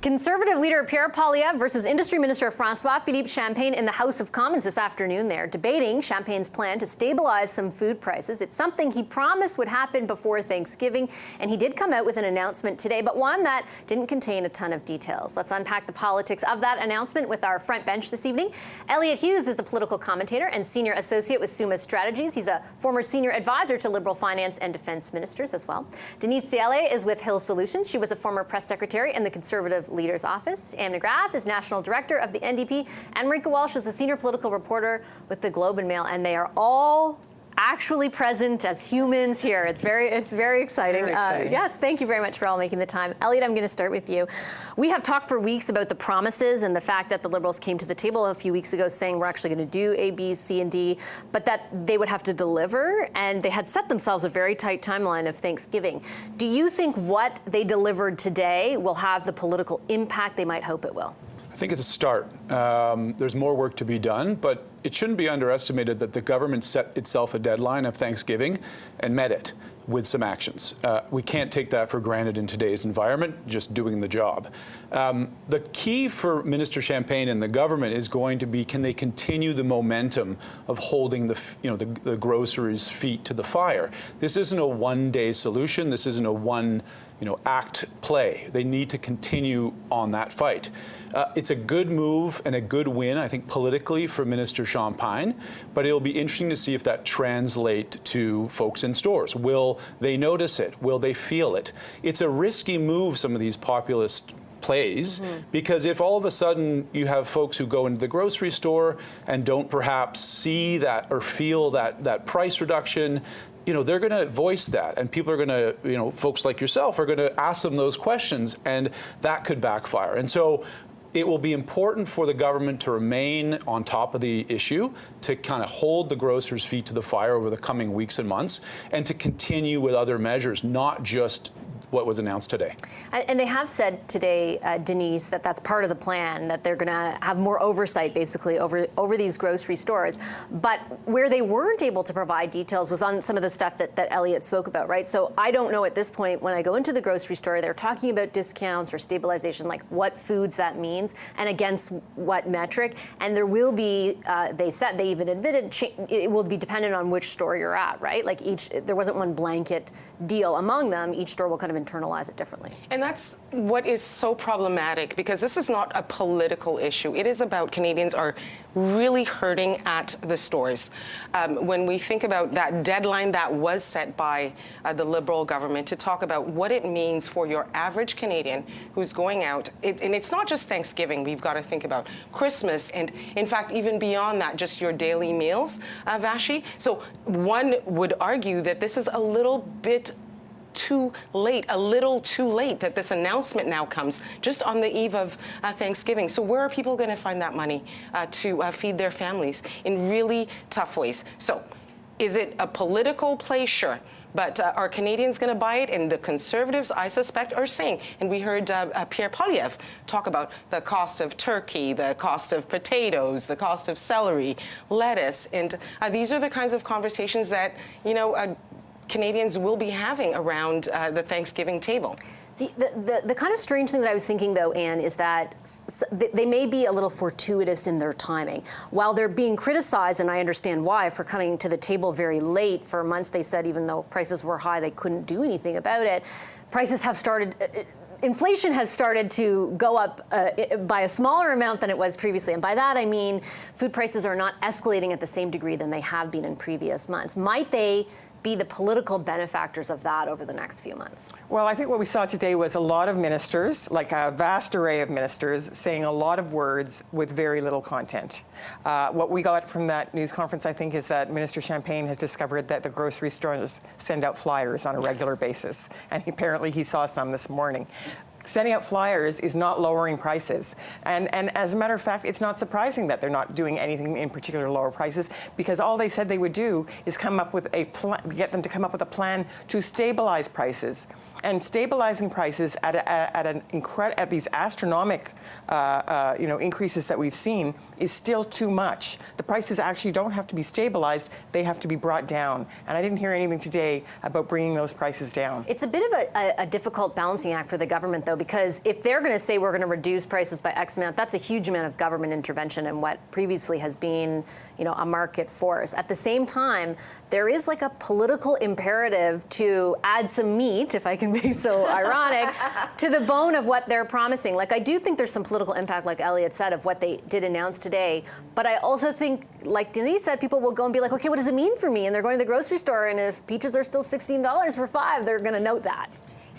Conservative leader Pierre Poilievre versus Industry Minister François-Philippe Champagne in the House of Commons this afternoon. They're debating Champagne's plan to stabilize some food prices. It's something he promised would happen before Thanksgiving, and he did come out with an announcement today, but one that didn't contain a ton of details. Let's unpack the politics of that announcement with our front bench this evening. Elliot Hughes is a political commentator and senior associate with Summa Strategies. He's a former senior advisor to Liberal finance and defense ministers as well. Denise Ciele is with Hill Solutions. She was a former press secretary in the Conservative Leader's Office. Anne McGrath is national director of the NDP, and Marika Walsh is a senior political reporter with the Globe and Mail, and they are all actually present as humans here. It's very exciting. Very exciting. Yes, thank you very much for all making the time. Elliot, I'm going to start with you. We have talked for weeks about the promises and the fact that the Liberals came to the table a few weeks ago saying we're actually going to do A, B, C, and D, but that they would have to deliver, and they had set themselves a very tight timeline of Thanksgiving. Do you think what they delivered today will have the political impact they might hope it will? I think it's a start. There's more work to be done, but it shouldn't be underestimated that the government set itself a deadline of Thanksgiving and met it with some actions. We can't take that for granted in today's environment, just doing the job. The key for Minister Champagne and the government is going to be, can they continue the momentum of holding the groceries' feet to the fire? This isn't a one-day solution. This isn't a one act play. They need to continue on that fight. It's a good move and a good win, I think, politically for Minister Champagne, but it'll be interesting to see if that translates to folks in stores. Will they notice it? Will they feel it? It's a risky move, some of these populist plays, because if all of a sudden you have folks who go into the grocery store and don't perhaps see that or feel that price reduction, they're going to voice that, and people are going to, folks like yourself are going to ask them those questions, and that could backfire. And so it will be important for the government to remain on top of the issue, to kind of hold the grocers' feet to the fire over the coming weeks and months, and to continue with other measures, not just what was announced today. And they have said today, Denise, that that's part of the plan, that they're going to have more oversight, basically, over these grocery stores. But where they weren't able to provide details was on some of the stuff that Elliot spoke about, right? So I don't know at this point, when I go into the grocery store, they're talking about discounts or stabilization, like what foods that means and against what metric. And there will be, they even admitted, it will be dependent on which store you're at, right? Like there wasn't one blanket deal among them. Each store will kind of internalize it differently. And that's what is so problematic, because this is not a political issue. It is about Canadians are really hurting at the stores. When we think about that deadline that was set by the Liberal government to talk about what it means for your average Canadian who's going out, and it's not just Thanksgiving, we've got to think about Christmas, and in fact, even beyond that, just your daily meals, Vassy. So one would argue that this is a little bit too late, that this announcement now comes just on the eve of Thanksgiving. So where are people going to find that money to feed their families in really tough ways? So is it a political play? Sure. But are Canadians going to buy it? And the Conservatives, I suspect, are saying, and we heard Pierre Poilievre talk about the cost of turkey, the cost of potatoes, the cost of celery, lettuce. And these are the kinds of conversations that, Canadians will be having around the Thanksgiving table. The kind of strange thing that I was thinking, though, Anne, is that they may be a little fortuitous in their timing. While they're being criticized, and I understand why, for coming to the table very late. For months, they said even though prices were high, they couldn't do anything about it. Prices have started... Inflation has started to go up by a smaller amount than it was previously. And by that, I mean food prices are not escalating at the same degree than they have been in previous months. Might they be the political benefactors of that over the next few months? Well, I think what we saw today was a lot of ministers, like a vast array of ministers, saying a lot of words with very little content. What we got from that news conference, I think, is that Minister Champagne has discovered that the grocery stores send out flyers on a regular basis. And apparently he saw some this morning. Sending out flyers is not lowering prices. And as a matter of fact, it's not surprising that they're not doing anything in particular to lower prices, because all they said they would do is come up with a plan, get them to come up with a plan to stabilize prices. And stabilizing prices at these astronomical increases that we've seen is still too much. The prices actually don't have to be stabilized, they have to be brought down. And I didn't hear anything today about bringing those prices down. It's a bit of a difficult balancing act for the government, though, because if they're going to say we're going to reduce prices by X amount, that's a huge amount of government intervention in what previously has been, a market force. At the same time, there is like a political imperative to add some meat, if I can be so ironic, to the bone of what they're promising. Like, I do think there's some political impact, like Elliot said, of what they did announce today. But I also think, like Denise said, people will go and be like, okay, what does it mean for me? And they're going to the grocery store, and if peaches are still $16 for 5, they're going to note that.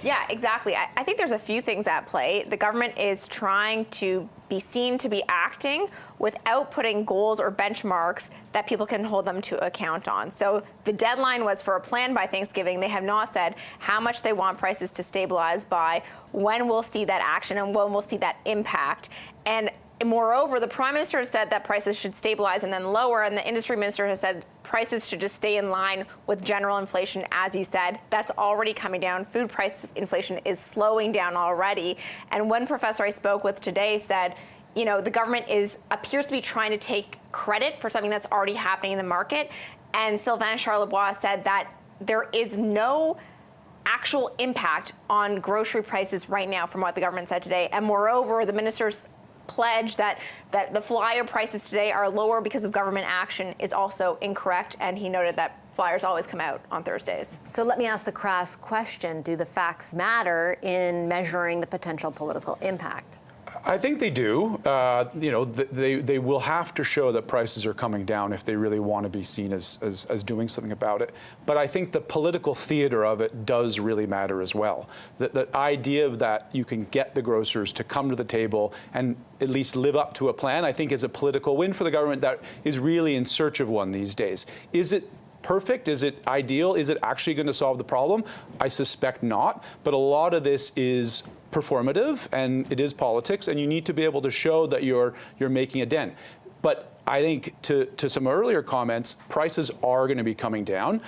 Yeah, exactly. I think there's a few things at play. The government is trying to be seen to be acting without putting goals or benchmarks that people can hold them to account on. So the deadline was for a plan by Thanksgiving. They have not said how much they want prices to stabilize by, when we'll see that action, and when we'll see that impact. And moreover, the Prime Minister has said that prices should stabilize and then lower, and the Industry Minister has said prices should just stay in line with general inflation, as you said. That's already coming down. Food price inflation is slowing down already. And one professor I spoke with today said, the government appears to be trying to take credit for something that's already happening in the market. And Sylvain Charlebois said that there is no actual impact on grocery prices right now from what the government said today. And moreover, the minister's pledge that the flyer prices today are lower because of government action is also incorrect, and he noted that flyers always come out on Thursdays. So let me ask the crass question: do the facts matter in measuring the potential political impact? I think they do. They will have to show that prices are coming down if they really want to be seen as doing something about it. But I think the political theater of it does really matter as well. The idea that you can get the grocers to come to the table and at least live up to a plan, I think is a political win for the government that is really in search of one these days. Is it perfect? Is it ideal? Is it actually going to solve the problem? I suspect not. But a lot of this is performative, and it is politics, and you need to be able to show that you're making a dent. But I think to some earlier comments, prices are going to be coming down.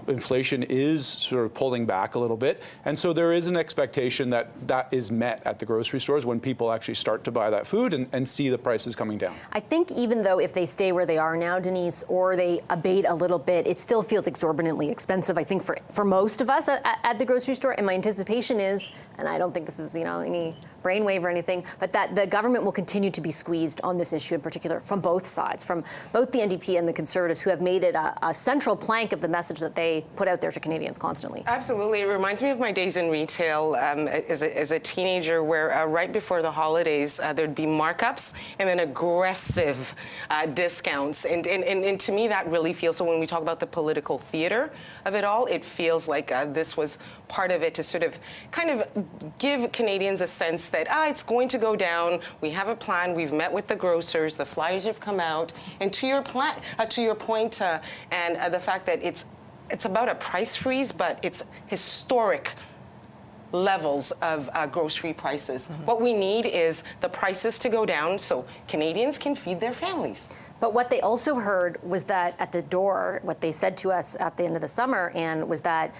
Inflation is sort of pulling back a little bit. And so there is an expectation that that is met at the grocery stores when people actually start to buy that food and see the prices coming down. I think even though if they stay where they are now, Denise, or they abate a little bit, it still feels exorbitantly expensive, I think, for most of us at the grocery store. And my anticipation is, and I don't think this is, any brainwave or anything, but that the government will continue to be squeezed on this issue in particular from both sides, from both the NDP and the Conservatives, who have made it a central plank of the message that they put out there to Canadians constantly. Absolutely. It reminds me of my days in retail as a teenager, where right before the holidays, there'd be markups and then aggressive discounts. And to me, that really feels, so when we talk about the political theater of it all, it feels like this was part of it to sort of kind of give Canadians a sense that it's going to go down. We have a plan. We've met with the grocers. The flyers have come out. And to your point, and the fact that it's about a price freeze, but it's historic levels of grocery prices. Mm-hmm. What we need is the prices to go down so Canadians can feed their families. But what they also heard was that at the door, what they said to us at the end of the summer, and was that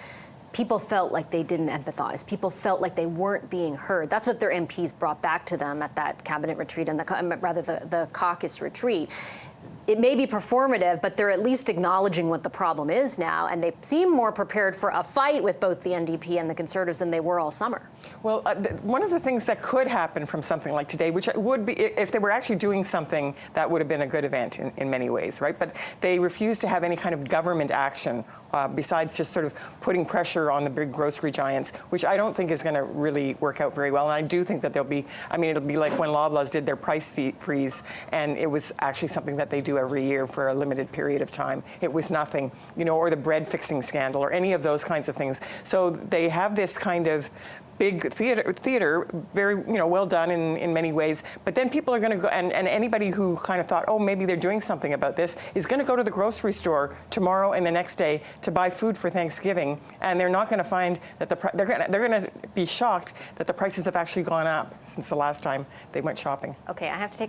people felt like they didn't empathize. People felt like they weren't being heard. That's what their MPs brought back to them at that cabinet retreat, and the caucus retreat. It may be performative, but they're at least acknowledging what the problem is now, and they seem more prepared for a fight with both the NDP and the Conservatives than they were all summer. Well, one of the things that could happen from something like today, which would be, if they were actually doing something, that would have been a good event in many ways, right? But they refused to have any kind of government action besides just sort of putting pressure on the big grocery giants, which I don't think is going to really work out very well. And I do think that it'll be like when Loblaws did their price freeze, and it was actually something that they do every year for a limited period of time. It was nothing, or the bread fixing scandal or any of those kinds of things. So they have this kind of big theater, very well done in many ways. But then people are going to go, and anybody who kind of thought, oh, maybe they're doing something about this, is going to go to the grocery store tomorrow and the next day to buy food for Thanksgiving, and they're not going to find that they're going to be shocked that the prices have actually gone up since the last time they went shopping. Okay, I have to take a